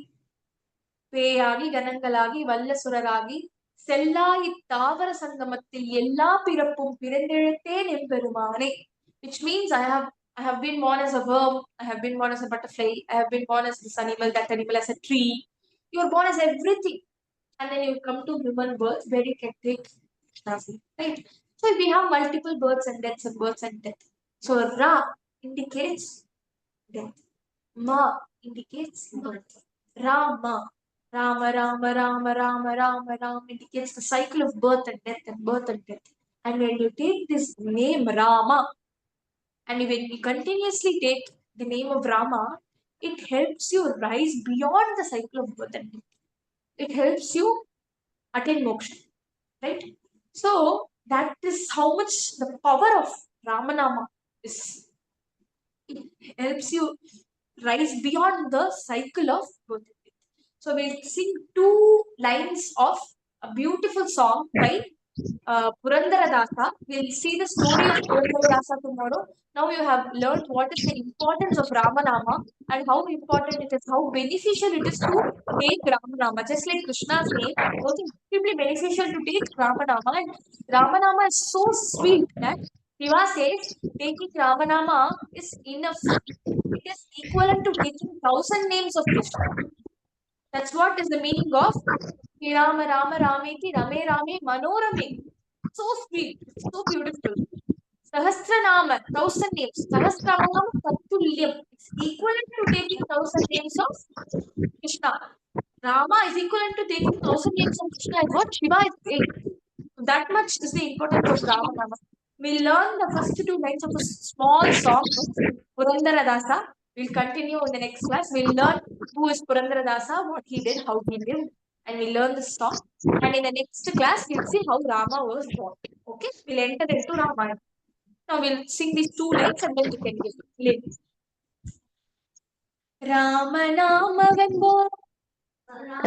பேயாகி கணங்களாகி வல்ல சுரராகி செல்லா இத்தாவர சங்கமத்தில் எல்லா பிறப்பும் பிறந்தெழுத்தேன் எம்பெருமானே. Which means I have been born as a worm, I have been born as a butterfly, I have been born as this animal, that animal as a tree. You are born as everything. And then you come to human birth where you can take nothing, right? So we have multiple births and deaths and births and death. So Ra indicates death. Ma indicates birth. Rama. Rama, Rama, Rama, Rama, Rama, Rama indicates the cycle of birth and death and birth and death. And when you take this name Rama, and when you continuously take the name of Rama, it helps you rise beyond the cycle of birth and death. It helps you attain moksha, right? So that is how much the power of Ramanama is. It helps you rise beyond the cycle of birth and death. So we'll sing two lines of a beautiful song by Purandaradasa. We'll see the story of Purandaradasa tomorrow. Now you have learned what is the importance of Ramanama and how important it is, how beneficial it is to take Ramanama. Just like Krishna's name, it's also extremely beneficial to take Ramanama. And Ramanama is so sweet that Shiva says taking Ramanama is enough. It is equivalent to taking 1,000 names of Krishna. That's what is the meaning of Sri Rama Rama Rameti Rame Rame Manorame. So sweet, it's so beautiful. Sahasranama, 1,000 names. Sahasranam Tatulyam. It's equivalent to taking 1,000 names of Krishna. Rama is equivalent to taking 1,000 names of Krishna, is what Shiva is saying. That much is the importance of Ramanama. We'll learn the first two lines of a small song of Purandaradasa. We'll continue in the next class. We'll learn who is Purandaradasa, what he did, how he lived, and we'll learn the song. And in the next class, we'll see how Rama was born. Okay, we'll enter into Ramayana. Now we'll sing these two lines and then we can live. Ramanamavenbo,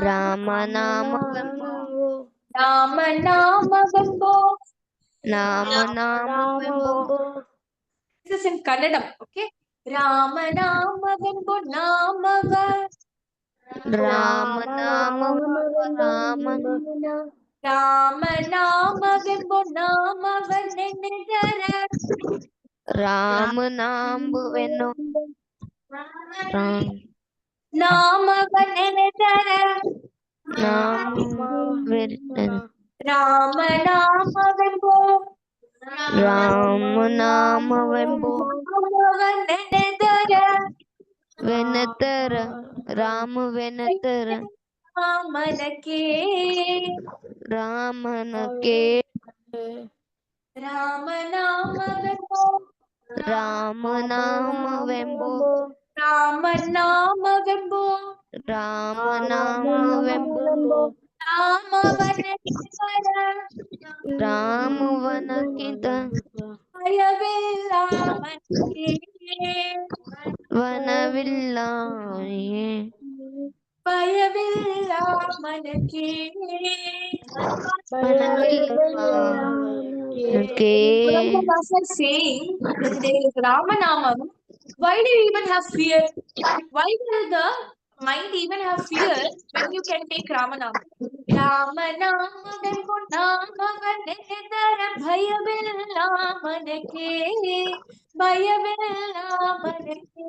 Ramanamavenbo, Ramanamavenbo. Namanamavenbo, This is in Kannadam, okay? Ramanamavenbo namava. Ramanamavenbo, Raman, Ramanamavenbo namava nenedara. Ramanambuvenno, Ram, Namava nenedara. Namvirtana, Ramanamavenbo Ramanamavenbo, namava nenedara. Venatara, Rama Venatara, Ramanake. Ramanake, Ramanamavenbo Ramanamavenbo, Ramanamavenbo Ramanamavenbo, Ramavanekara Ramavanakita, Ayavillamanake Vanavillaye, Ayavillamanake Vanavillaye, Purandaradasa is saying when there is Ramanamam, why do you even have fear? Why will the mind even have fear when you can take Ramanam? Ramanama Venko Namavanedara Bhayavillamanake Bhayavillamanake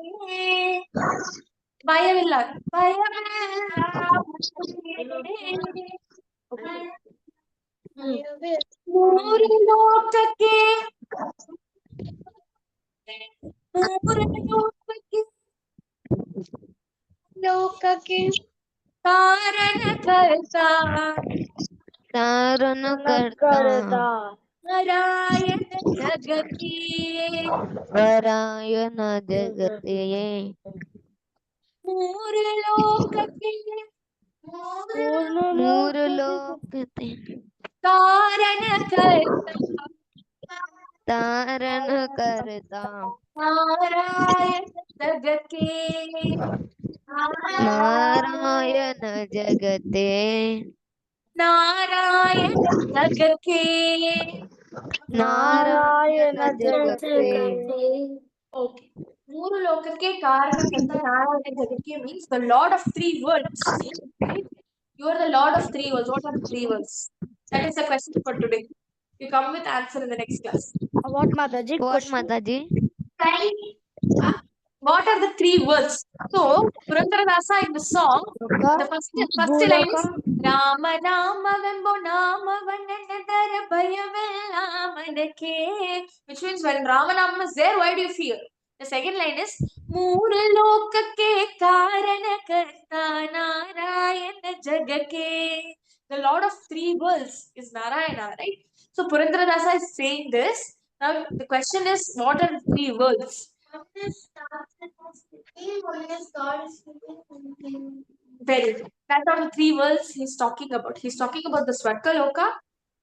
Bhayavillamanake. Okay. ಮೂರು ಲೋಕಕ್ಕೆ ಲೋಕಕ್ಕೆ ಕಾರಣಕರ್ತ Karanakarta, Narayana ಜಗತಿ Varayana Jagataye, ಮೂರು ಲೋಕಕ್ಕೆ Muralokate, ಕಾರಣಕರ್ತ तारण करता नारायण जग के नारायण जगते नारायण जग के नारायण जगते Okay. ಮೂರು ಲೋಕಕ್ಕೆ ಕಾರಣಕರ್ತ ನಾರಾಯಣ ಜಗಕ್ಕೆ means the lord of three worlds. Right? You are the lord of three worlds. What are the three worlds? That is the question for today. You come with answer in the next class. What Mataji? what Question? Mataji? Huh? What are the three words? So, Purandaradasa in the song, the Loka, first line Bhuloka. is Rama Nama Vembo Nama Vanadara Bhayavellamanake, which means when Rama Nama is there, why do you fear? The second line is Moora Lokake Karanakarta Narayana Jagake. The Lord of three worlds is Narayana, right? So Purandaradasa is saying this. Now the question is, what are the three worlds? Very good. That are the three worlds he's talking about. He's talking about the Swarga Loka,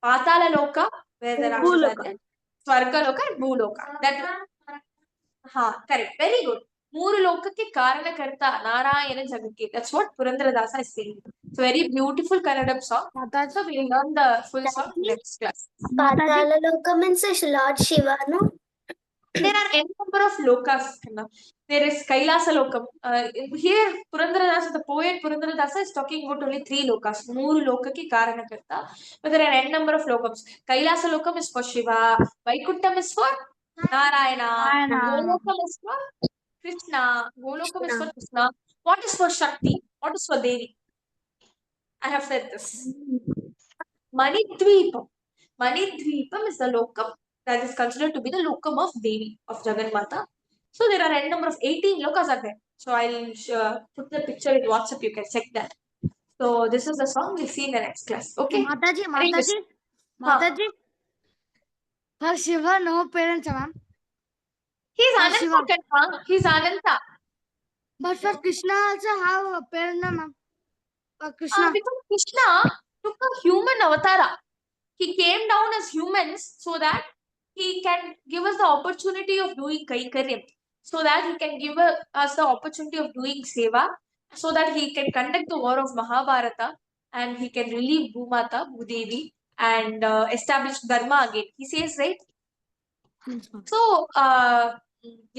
Patala Loka, where the Rakshas are there, Swarga Loka and Bhuloka. That correct. Very good. ಮೂರು ಲೋಕಕ್ಕೆ ಕಾರಣಕರ್ತ ನಾರಾಯಣ ಜಗಕ್ಕೆ. That's what Purandaradasa is saying. It's a very beautiful Kannadam song. Mataji. So we'll learn the full song next class. Patala Loka means Lord Shiva, no? There are n number of lokas. There is Kailasa Lokam. Here, Purandaradasa, the poet Purandaradasa is talking about only three lokas. Moor lokaki karanakarta. But there are n number of lokams. Kailasa Lokam is for Shiva. Vaikuntham is for Narayana. Golokam is for Krishna. Golokam is for Krishna. What is for Shakti? What is for Devi? I have said this. Manidvipam. Manidvipam is the lokam that is considered to be the lokam of Devi, of Jagannatha. So there are n number of 18 lokas are there. So I'll put the picture in WhatsApp. You can check that. So this is the song. We'll see in the next class. Okay? Mataji, Hare Mataji, Krishna. Mataji. For Shiva, no parents, ma'am. He's For Ananta Shiva. Kanha. He's Ananta. But for Krishna also have a parent, ma'am. For Krishna. Because Krishna took a human avatara. He came down as humans so that he can give us the opportunity of doing Kaikaryam, so that he can give us the opportunity of doing Seva, so that he can conduct the war of Mahabharata and he can relieve Bhumata, Bhudevi, and establish Dharma again. He says, right? So,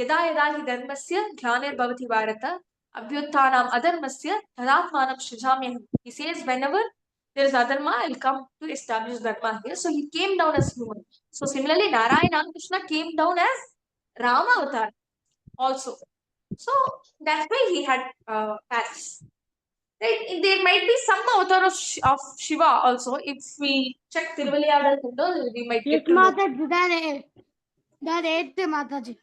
यदा यदा हि धर्मस्य ग्लानिर्भवति Bharat अभ्युत्थानम् अधर्मस्य तदात्मानं सृजाम्यहम्. He says whenever there is adharma, I will come to establish dharma here. So he came down as human. So similarly, Narayana Krishna came down as Rama avatar also. So that's why he had parents. Right? There might be some avatar of Shiva also. If we check Tiruvaliyadal, we might get Eight to know. Mataji, that eighth Mataji.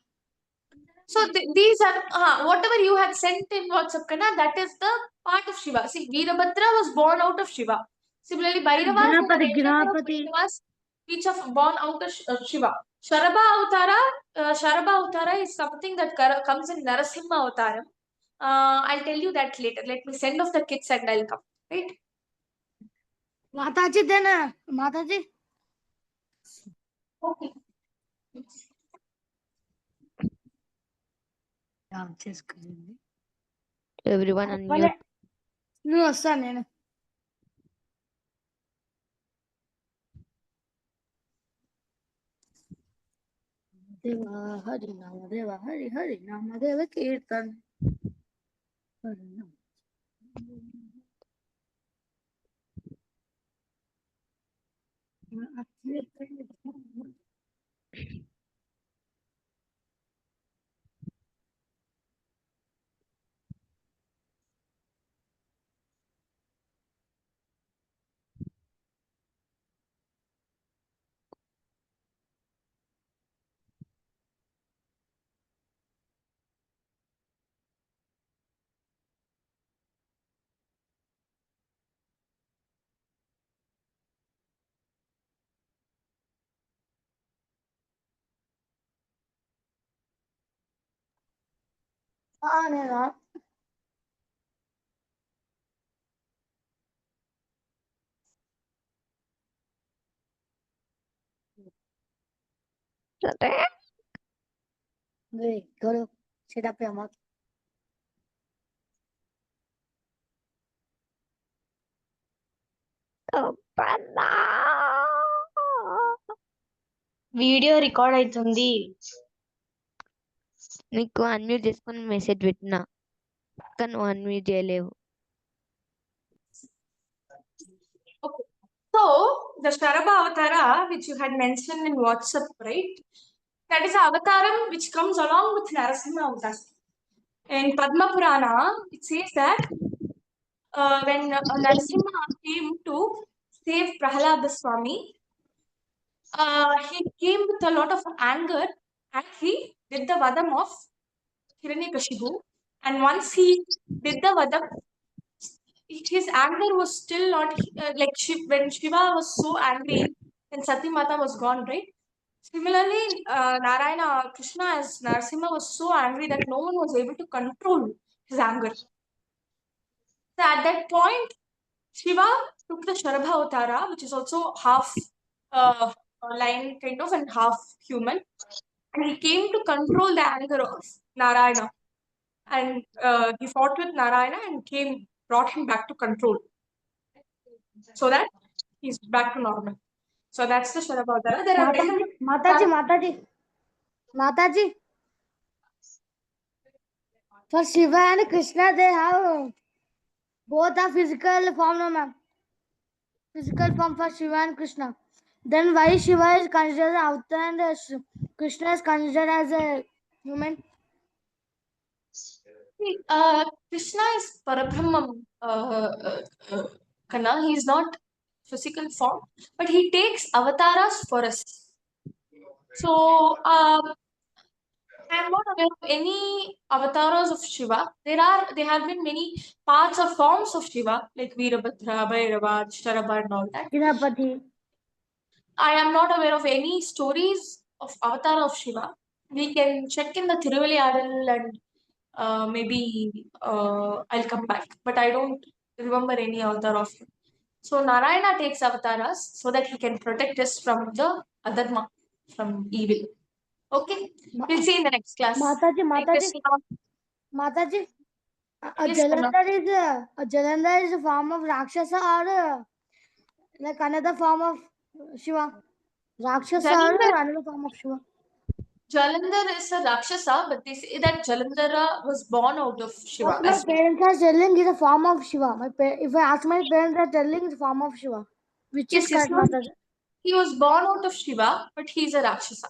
So these are whatever you had sent in WhatsApp, Kana, that is the part of Shiva. See, Veerabhadra was born out of Shiva. Similarly, Bhairavas, there are eight number of Bhairavas, which are born out of Shiva. Sharabha Avtara is something that comes in Narasimha Avtaram. I'll tell you that later. Let me send off the kits and I'll come. Right? Mataji, then Mataji. Okay. Everyone unmute. నువ్వు వస్తాను నేను దేవ హరి నామదేవ హరి హరి నామదేవ కీర్తన్ హరి నామ నేను Hey, go to sit up your mouth. Video record అవుతుంది. నీకు unmute చేసుకొని message పెట్టినా కానీ నువ్వు అన్మ్యూట్ చేయలేవు. Okay. So the Sharabha Avatara, which you had mentioned in WhatsApp, right? That is the avataram which comes along with Narasimha Avatar. In Padma Purana, it says that when Narasimha came to save Prahalada Swami, he came with a lot of anger and he did the vadam of Hiranyakashipu. And once he did the vadam, his anger was still not like when Shiva was so angry, and Sati Mata was gone, right? Similarly, Narayana Krishna as Narasimha was so angry that no one was able to control his anger. So at that point, Shiva took the Sharabha Avtara, which is also half lion kind of and half human, and he came to control the anger of Narayana. And he fought with Narayana and brought him back to control, so that he's back to normal. So that's the Sharabha Avtara. There are different. Mataji. For Shiva and Krishna, they have both a physical form, no ma'am. Physical form for Shiva and Krishna. Then why Shiva is considered as avatar and Krishna is considered as a human? Krishna is Parabrahmam. Kanna, he is not physical form, but he takes avatars for us. So I am not aware of any avatars of Shiva. There have been many parts or forms of Shiva, like Veerabhadra, Bhairava, Sharabha, and all that. Ganapati. I am not aware of any stories of avatar of Shiva. We can check in the Thiruvaliyadal and maybe I'll come back, but I don't remember any avatar of him. So Narayana takes avatars so that he can protect us from the adharma, from evil. Okay, we'll see in the next class. Mataji. A Yes, Kanna. Jalandhar is a form of Rakshasa or like another form of Shiva. Rakshasa or another form of Shiva. Jalandhar is a Rakshasa, but they say that Jalandhara was born out of Shiva. My parents are telling it's a form of Shiva. If I ask my parents, are telling it's a form of Shiva. Which is correct, Mataji? He was born out of Shiva, but he's a Rakshasa.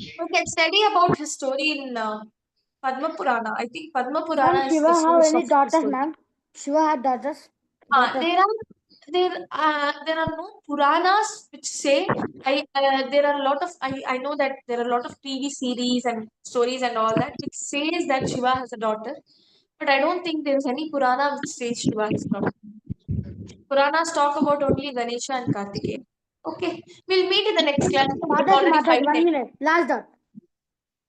We can study about his story in Padma Purana. I think Padma Purana is Shiva the have source any of daughters, story. ma'am? Shiva had daughters. There are no Puranas which say there are a lot of I know that there are a lot of TV series and stories and all that which says that Shiva has a daughter, but I don't think there is any Purana which says Shiva has a daughter. Puranas talk about only Ganesha and Kartikeya. Okay, we'll meet in the next class. Mataji, 1 minute. Last dot.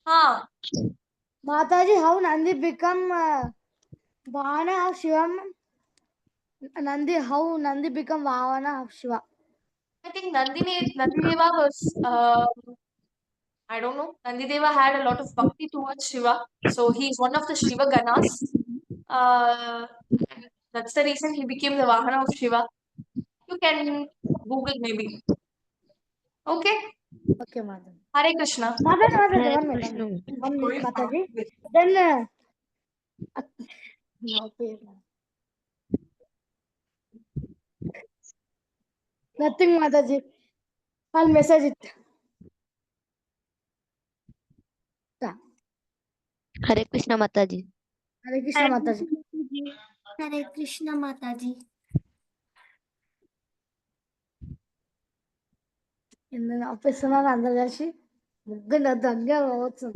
Haan. Mataji, how Nandi become Vahana of Shiva? How Nandi become Vahana of Shiva? I think Nandideva was I don't know. Nandideva had a lot of bhakti towards Shiva, so he is one of the Shiva Ganas. And that's the reason he became the Vahana of Shiva. You can Google maybe. Okay. Okay, Mataji. Hare Krishna. Mataji, Hare 1 minute. Krishna. 1 minute, Mataji. Then no, nothing, Mataji. I'll message it. Hare Krishna Mataji. Hare Krishna, Mataji. Hare Krishna Mataji. In the office, అందరు కలిసి ముగ్గురు దగ్గర అవ్వచ్చు